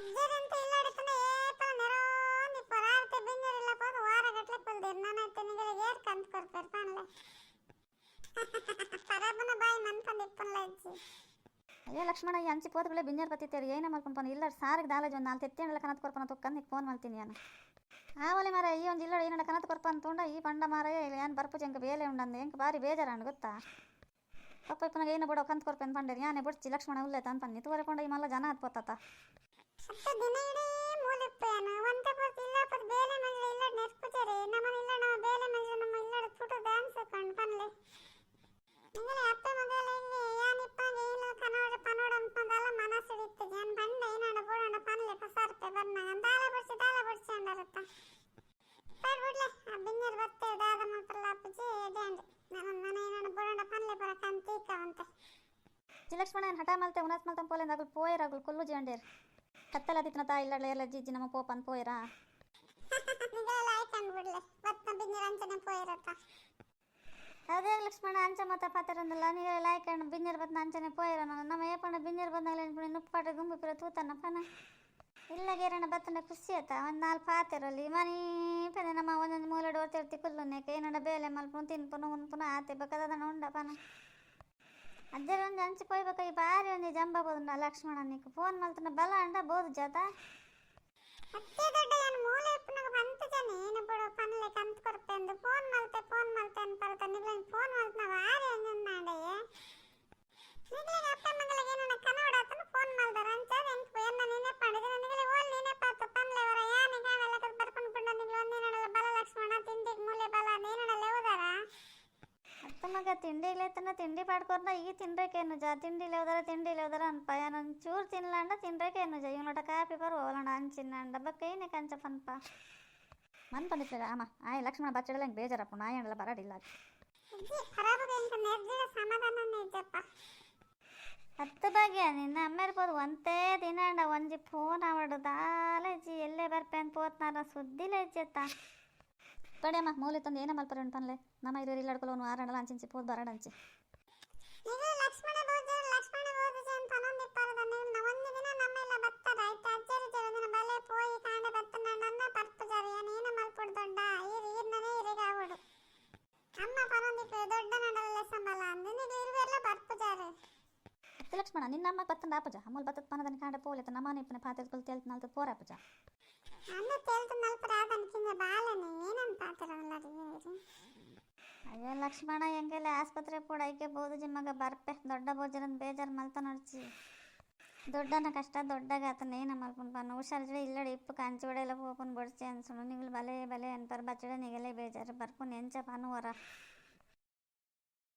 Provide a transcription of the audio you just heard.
ಅಜ್ಜರಂತ ಇಲ್ಲಾಡಿತನ ಏಪಲ ನೆರೋಂದಿ ಪರಾರ್ತೆ ಬಿಂಜರಿಲ್ಲ ಪೋದು ವಾರ ಗಟ್ಲೆ ಪಲ್ದಿರ್ ನಾನೈತೆ ನಿಗಳಿಗೆ ಏರ್ ಕಂತ ಕೊರ್ಪೇರ್ ಪಾನ್ಲೆ ಪರಬನ ಬಾಯಿ ಮನ್ಪಂದಿಪ್ಪನ್ಲ ಅಜ್ಜಿ. ಅಯ್ಯೋ ಲಕ್ಷ್ಮಣ ಈ ಅಂಚಿ ಪೋದ್ಗಳೇ ಬಿಂಜರ್ ಬತ್ತಿತ್ತೇರಿ ಏನೇ ಮಲ್ಕೊಂಡು ಇಲ್ಲ ಸಾರಿಗೆ ದಾಲೇಜ್ ಒಂದು 4 ತೆತ್ತೇಣಲ್ಲ ಕನತ್ ಕೊರ್ಪನ ತೊಕ್ಕಂದು ನಿಕ್ಕೆ ಫೋನ್ ಮಾಡ್ತೀನಿ ನಾನು ಆವಲೆ ಮಾರ ಈ ಒಂದು ಇಲ್ಲ ಏನಲ್ಲ ಕನತ್ ಕೊರ್ಪ ಅಂತುಂಡ ಈ ಪಂಡ ಮಾರ ಏನು ಬರ್ಪುಜಿ ಎಂಕ ಬೇಲೆ ಉಂಡಂದು ಎಂಕ ಬಾರಿ ಬೇಜಾರಂಡು ಗೊತ್ತಾ ಪಪ್ಪ ಇಪ್ಪನಾಗ ಏನು ಬಿಡೋ ಕಂತ ಕೊರ್ಪೇನು ಪಂಡೇರಿ ಯಾನೇ ಬಿಡ್ಚಿ ಲಕ್ಷ್ಮಣ ಉಲ್ಲೇತ ಅನ್ಪನ್ನಿ ತೋರಿಕೊಂಡ ಈ ಮಲ್ಲ ಜನ ಅದು ಪೋತತ ಹತ್ತು ದಿನ ಇಡೀ ಮೂಲಿಪ್ಪೇನು ಒಂತೆ ಪೋತ್ ಇಲ್ಲ ಪೋತ್ ಬೇಲೆ ಮಜ್ಲ ಇಲ್ಲ ನೆರ್ಪುಜರಿ ನಮ್ಮನ ಇಲ್ಲ ನಾವು ಬೇಲೆ ಮಜ್ಲ ನಮ್ಮ ಇಲ್ಲ ಫುಟು ಡ್ಯಾನ್ಸ್ ಕಂಡು ಪನ್ಲೆ ನಿಂಗಲೆ ಅಪ್ಪೆ ಮಗಲೆ ಯಾನಿಪ್ಪಂಗೆ ಇಲ್ಲ ಕನ್ನಡ ಪನ್ನಡ ಅನ್ಪಂದಲ್ಲ ಮನಸ್ಸಿಡಿತ್ತು ಜನ್ ಬಂಡೆ ಏನಾಡ ಬೋಡಂಡ ಪನ್ಲೆ ಪಸಾರ್ಪೆ ಬರ್ನಾಗ ದಾಲ ಬಡ್ಸಿ ಅಂಡರತ್ತ ಪಡ್ಬಿಡ್ಲೆ ಆ ಬಿಂಜರ್ ಬತ್ತೆ ದಾದ ಮಾತ್ರಲ್ಲ ಅಪ್ಪಜಿ ಎಡೆಂಡು ನನ್ನ ಏನಾಡ ಬೋಡಂಡ ಪನ್ಲೆ ಬರ ಕಂತೀಕವಂತೆ ಲಕ್ಷ್ಮಣ ಹಠ ಮಲ್ತೆ ಉನಾಸ್ ಮಲ್ತಂ ಪೋಲೆಂದ ಅಗಲ್ ಪೋಯರ್ ಅಗಲ್ ಕೊಲ್ಲು ಜಂಡೇರ್ ಕತ್ತಲದಿತ್ನ ತಾ ಇಲ್ಲ ಎಲ್ಲ ಜಿಜ್ಜಿ ನಮ್ಮ ಪೋಪನ್ ಪೋಯರಾ ನಿಗಲ ಆಯ್ಕಂಡು ಬಿಡ್ಲೆ ಬತ್ತ ಬಿಂಜರ್ ಅಂಚನೆ ಪೋಯರತ್ತ ಅದೇ ಲಕ್ಷ್ಮಣ ಅಂಚ ಮತ ಪಾತ್ರಂದಲ್ಲ ನೀಗ ಲಾಯ್ಕಂಡು ಬಿಂಜರ್ ಬತ್ನ ಅಂಚನೆ ಪೋಯರ ನಮ್ಮ ಏಪಂಡ ಬಿಂಜರ್ ಬಂದಾಗಲೇ ನುಪ್ಪಾಟ ಗುಂಬಿ ಪಿರ ತೂತನ್ನ ಪನ ಇಲ್ಲ ಗೇರಣ ಬತ್ತಂಡ ಖುಷಿ ಆಯ್ತಾ ಒಂದು 4 ಪಾತೆರಲ್ಲಿ ಮನಿ ಪನ ನಮ್ಮ ಒಂದೊಂದು ಮೂಲೆ ಡೋರ್ತಿರ್ತಿ ಕುಲ್ಲುನೇಕ ಏನಂಡ ಬೇಲೆ ಮಲ್ಪುನು ತಿನ್ಪುನು ಉನ್ಪುನು ಆತೆ ಬೇಕಾದನ್ನ ಉಂಡ ಪನ ಅಜ್ಜರ ಒಂದು ಅಂಚಿ ಪೋಯ್ಬೇಕ ಈ ಬಾರಿ ಒಂದು ಜಂಬ ಬೋದುಂಡ ಲಕ್ಷ್ಮಣ ನೀಕು ಫೋನ್ ಮಲ್ತನ ಬಲ ಅಂಡ ಬೋದು ಜಾತ ಅತ್ತೆ ದೊಡ್ಡ ಏನು ಮೂಲೆ ಇಪ್ಪನಾಗ ಬಂತು ಜನ ಏನು ಬಿಡು ಪನ್ಲೆ ಕಂತ ಕೊರ್ಪೆಂದು ಫೋನ್ ಮಲ್ತೆ ಅನ್ಪರ್ತ ನಿಗ್ಲ ಫೋನ್ ಮಲ್ತನ ವಾರಿ ಅಂಜನ್ ನಾಡೆಯೇ ನಿಗ್ಲಿಗೆ ಅಪ್ಪೆ ಮಗಳಿಗೆ ಏನನ ಕನ್ನಡ ಆತನ ಫೋನ್ ಮಲ್ದಾರ ಅಂಚಾದ ಎಂಕ್ ಎನ್ನ ನೀನೆ ಪಂಡಿದ ನಿಗ್ಲಿ ಓಲ್ ನೀನೆ ಪಾತ ಪನ್ಲೆ ವರ ಯಾನೆ ಕಾಣಲ್ಲ ಕದ ಬರ್ಕೊಂಡು ಬಿಡ ನಿಗ್ಲ ಒಂದೇನಲ್ಲ ಬಲ ಲಕ್ಷ್ಮಣ ತಿಂಡಿಗೆ ಮೂಲೆ ಬಲ ನೇನಲ್ಲ ಹೋದಾರ ಅತ್ತ ಮಗ ತಿಂಡಿಗ್ಲೇತನ ತಿಂಡಿ ಪಾಡ್ಕೊಂಡ ಈ ತಿಂಡ್ರೇಕೇನು ಜಾ ತಿಂಡಿಲಿ ಹೋದಾರ ಅನ್ಪ ನಾನು ಚೂರು ತಿನ್ಲಂಡ ತಿಂಡ್ರೇಕೇನು ಜಾ ಇವನೋಟ ಕಾಪಿ ಬರುವಲಂಡ ಅಂಚಿನ ಬಕ್ಕ ಏನೇ ಕಂಚ ಪನ್ಪ ಮನ್ ಪಂಡಿತ್ಲೆ ಅಮ್ಮ ಆಯ್ ಲಕ್ಷ್ಮಣ ಬಚ್ಚಡಲ್ಲ ಹೆಂಗೆ ಬೇಜಾರಪ್ಪ ನಾಯಂಡಲ್ಲ ಬರಡಿಲ್ಲ ಅಜ್ಜಿ ಖರಾಬಗೆ ಎಂಕ ನೆರ್ದಿರ ಸಮಾಧಾನನೇ ಇದ್ದಪ್ಪ ಹತ್ತು ಬಗ್ಗೆ ನಿನ್ನ ಅಮ್ಮೇರ್ಬೋದು ಒಂದೇ ದಿನ ಅಂಡ ಒಂಜಿ ಫೋನ್ ಆವಡು ದಾಲಜ್ಜಿ ಎಲ್ಲೇ ಬರ್ಪೇನ್ ಪೋತ್ನಾರ ಸುದ್ದಿಲ್ಲ ಇಜ್ಜೆತ್ತ ಪಡೆಯಮ್ಮ ಮೂಲೆ ತಂದು ಏನ ಮಲ್ಪರೆ ಪನ್ಲೆ ನಮ್ಮ ಇರೋ ಇಲ್ಲಾಡ್ಕೊಳ್ಳೋನು ಆರಂಡಲ್ಲ ಅಂಚಿಂಚಿ ಪೋದ್ ಬರಡಂಚಿ ನಿಗ್ಲಿ ಲಕ್ಷ್ಮಣ ಬೋಜ ಅಂತ ಅನ್ನೊಂದಿಪ್ಪಾರದ ನಿಗ್ಲ ಒಂದು ದಿನ ನಮ್ಮೆಲ್ಲ ಬತ್ತದ ಆಯ್ತು ಅಜ್ಜರಿ ಜರ ಬಲೆ ಪೋಯಿ ಕಾಂಡೆ ಬತ್ತನ ನನ್ನ ಪರ್ಪು ಜರಿ ಏನ ಮಲ್ಪುಡ್ ದೊಡ್ಡ ಈರ್ನನೇ ಇರಿಗಾವಡು ಅಮ್ಮ ಪನೊಂದಿಪ್ಪು ದೊಡ್ಡ ನಡಲ್ಲ ಸಂಬಳ ಅಂದು ನಿಗ್ಲಿ ಇರುವೆಲ್ಲ ಪರ್ಪು ಜರಿ ಹತ್ತು ಲಕ್ಷ್ಮಣ ನಿನ್ನ ಅಮ್ಮ ಬತ್ತಂದ ಆಪಜ ಅಮೂಲ್ ಬತ್ತದ ಪನದನಿ ಕಾಂಡೆ ಪೋಲೆತ ನಮ್ಮ ನಿಪ್ಪನೆ ಪಾತೆಲ್ ಕುಲ್ ತೇಲ್ತ ನಾಲ್ತು ಪೋರಾಪಜ ಅನ್ನ ತೇಲ್ತು ಮಲ್ಪರ ಆದನ್ಕಿಂದ ಬಾಲನೆ ಏನಂತ ಪಾತ್ರವಲ್ಲ ಅಯ್ಯೋ ಲಕ್ಷ್ಮಣ ಹೆಂಗೆಲ್ಲ ಆಸ್ಪತ್ರೆ ಕೂಡ ಐಕೆ ಬೋದು ಜಿಮ್ಮಗ ಬರ್ಪೆ ದೊಡ್ಡ ಬೋಜರಂದು ಬೇಜಾರು ಮಲ್ತ ನಡ್ಚಿ ದೊಡ್ಡನ ಕಷ್ಟ ದೊಡ್ಡಗ ಆತನ ಏನ ಮಲ್ಪುನ್ ಪನ್ನ ಹುಷಾರಿದ್ರೆ ಇಲ್ಲಡೆ ಇಪ್ಪು ಕಂಚಿ ಒಡೆಲ್ಲ ಹೋಪನ್ ಬಡ್ಸಿ ಅನ್ಸುನು ನಿಗ್ಲು ಬಲೆ ಬಲೆ ಅನ್ಪರ್ ಬಚ್ಚಡ ನಿಗಲೇ ಬೇಜಾರು ಬರ್ಪುನ್ ಎಂಚ ಪನುವರ